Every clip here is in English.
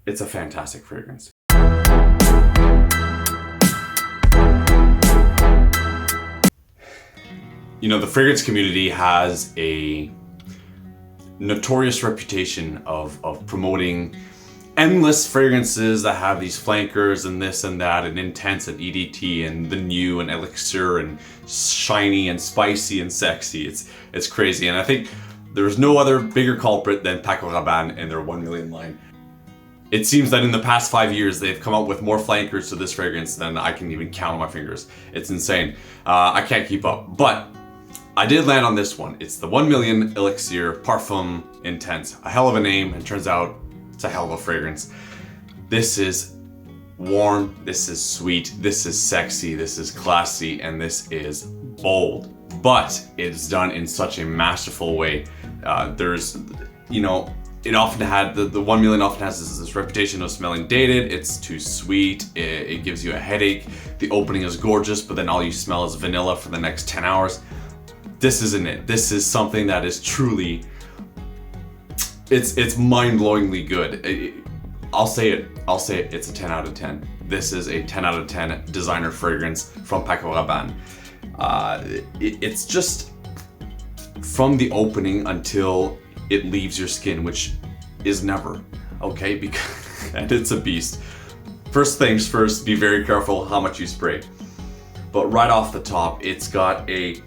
It's a fantastic fragrance. You know, the fragrance community has a notorious reputation of promoting endless fragrances that have these flankers and this and that and intense and EDT and the new and elixir and shiny and spicy and sexy. It's crazy, and I think there's no other bigger culprit than Paco Rabanne and their 1 million line. It seems that in the past 5 years they've come up with more flankers to this fragrance than I can even count on my fingers. It's insane. I can't keep up, but I did land on this one. It's the 1 Million Elixir Parfum Intense. A hell of a name, and turns out it's a hell of a fragrance. This is warm, this is sweet, this is sexy, this is classy, and this is bold. But it's done in such a masterful way. It often had, the 1 Million often has this reputation of smelling dated. It's too sweet, it gives you a headache. The opening is gorgeous, but then all you smell is vanilla for the next 10 hours. This isn't it. This is something that is truly, it's mind-blowingly good. I'll say it, it's a 10 out of 10. This is a 10 out of 10 designer fragrance from Paco Rabanne. It's just from the opening until it leaves your skin, which is never, okay? Because, and it's a beast. First things first, be very careful how much you spray. But right off the top, it's got a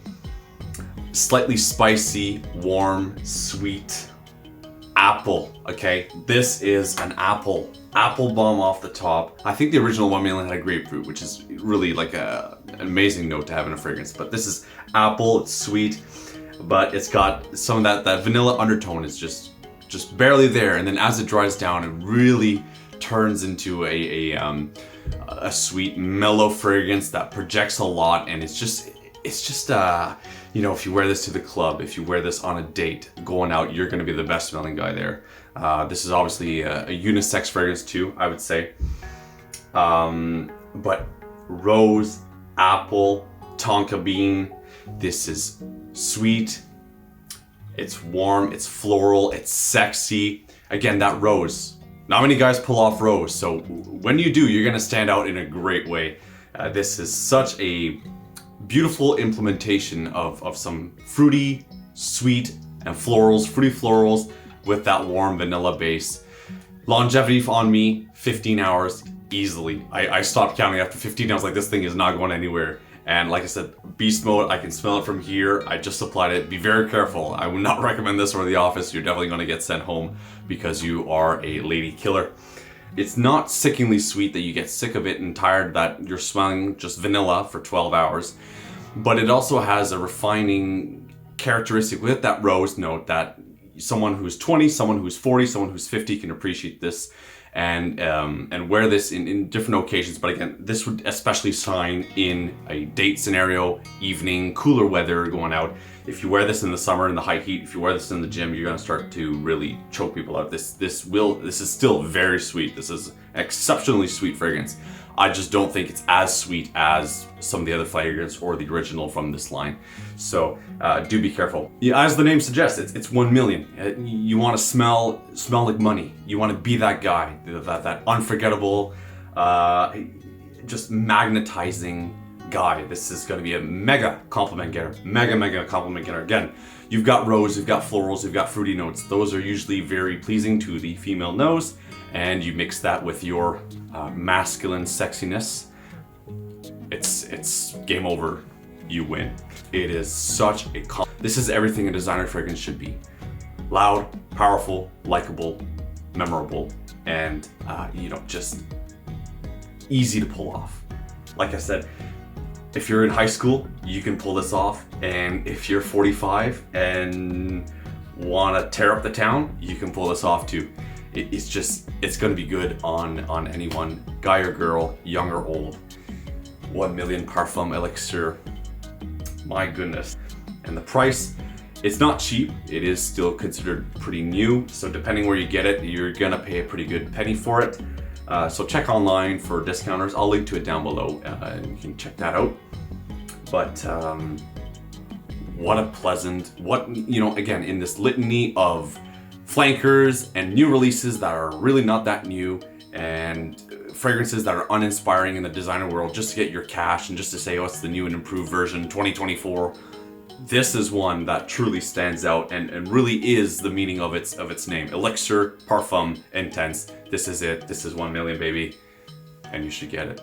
slightly spicy, warm, sweet apple, okay? This is an apple bomb off the top. I think the original 1 Million had grapefruit, which is really like an amazing note to have in a fragrance. But this is apple, it's sweet, but it's got some of that vanilla undertone is just barely there. And then as it dries down, it really turns into a sweet, mellow fragrance that projects a lot, and it's just you know, if you wear this to the club, if you wear this on a date, going out, you're gonna be the best smelling guy there. This is obviously a unisex fragrance too, I would say. But rose, apple, tonka bean, this is sweet, it's warm, it's floral, it's sexy. Again, that rose. Not many guys pull off rose, so when you do, you're gonna stand out in a great way. This is such a beautiful implementation of some fruity, sweet, and fruity florals with that warm vanilla base. Longevity on me, 15 hours easily. I stopped counting after 15. I was like, this thing is not going anywhere. And like I said, beast mode, I can smell it from here. I just applied it. Be very careful. I would not recommend this for the office. You're definitely going to get sent home because you are a lady killer. It's not sickeningly sweet that you get sick of it and tired that you're smelling just vanilla for 12 hours. But it also has a refining characteristic with that rose note that someone who's 20, someone who's 40, someone who's 50 can appreciate this and wear this in different occasions. But again, this would especially shine in a date scenario, evening, cooler weather, going out. If you wear this in the summer in the high heat, if you wear this in the gym, you're gonna start to really choke people out. This is still very sweet. This is an exceptionally sweet fragrance. I just don't think it's as sweet as some of the other fragrances or the original from this line. So do be careful. Yeah, as the name suggests, it's 1 million. You want to smell like money. You want to be that guy, that unforgettable, just magnetizing guy. This is going to be a mega compliment getter. Mega compliment getter. Again, you've got rose, you've got florals, you've got fruity notes. Those are usually very pleasing to the female nose. And you mix that with your masculine sexiness, it's game over. You win. It is such a this is everything a designer fragrance should be: loud, powerful, likable, memorable, and just easy to pull off. Like I said, if you're in high school, you can pull this off, and if you're 45 and want to tear up the town, you can pull this off too. It's going to be good on anyone, guy or girl, young or old. 1 Million Parfum Elixir. My goodness. And the price, it's not cheap. It is still considered pretty new. So depending where you get it, you're going to pay a pretty good penny for it. So check online for discounters. I'll link to it down below and you can check that out. But what a pleasant, again, in this litany of flankers and new releases that are really not that new, and fragrances that are uninspiring in the designer world just to get your cash and just to say, oh, it's the new and improved version 2024. This is one that truly stands out and really is the meaning of its name. Elixir Parfum Intense. This is it. This is 1 million, baby. And you should get it.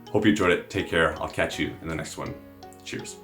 Hope you enjoyed it. Take care. I'll catch you in the next one. Cheers.